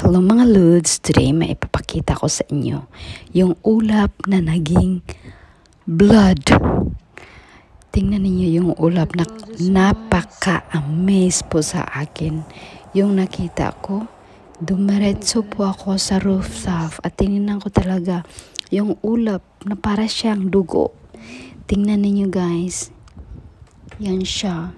Hello mga Lods, today may ipapakita ko sa inyo yung ulap na naging blood. Tingnan ninyo yung ulap na napaka-amaze po sa akin. Yung nakita ko, dumiretso po ako sa rooftop at tingnan ko talaga yung ulap na para siyang dugo. Tingnan ninyo guys, yan siya,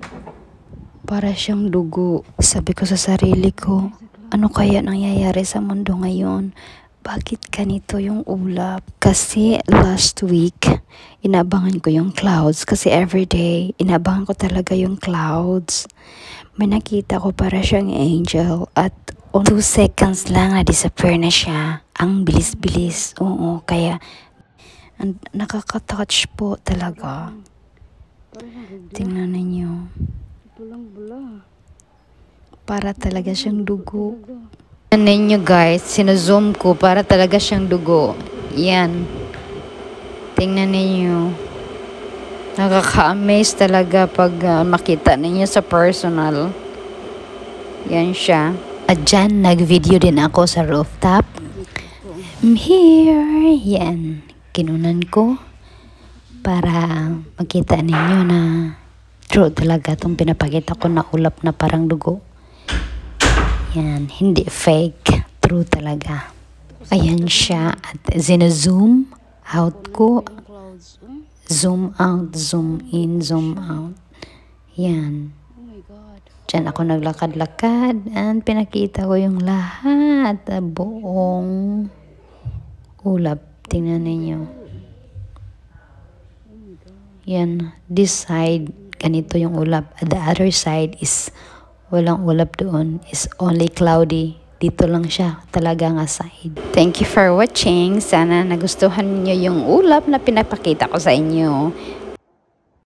para siyang dugo. Sabi ko sa sarili ko, ano kaya nangyayari sa mundo ngayon? Bakit ganito yung ulap? Kasi last week, inabangan ko yung clouds. Kasi everyday, inabangan ko talaga yung clouds. May nakita ko para siyang angel. At 2 seconds lang na-disappear na siya. Ang bilis-bilis. Oo, kaya nakaka-touch po talaga. Tingnan ninyo. Para talaga siyang dugo. Tingnan ninyo guys, sino-zoom ko para talaga siyang dugo. Yan. Tingnan ninyo. Nakaka-amaze talaga pag makita ninyo sa personal. Yan siya. At dyan, nag-video din ako sa rooftop. I'm here. Yan. Kinunan ko para makita ninyo na true talaga itong pinapakita ko na ulap na parang dugo. Yan, hindi fake. True talaga. Ayan siya. At zina-zoom out ko. Zoom out, zoom in, zoom out. Yan. Diyan ako naglakad-lakad. And pinakita ko yung lahat. Buong ulap. Tingnan ninyo. Yan. This side, ganito yung ulap. At the other side is walang ulap doon, is only cloudy. Dito lang siya talaga nga side. Thank you for watching. Sana nagustuhan niyo yung ulap na pinapakita ko sa inyo.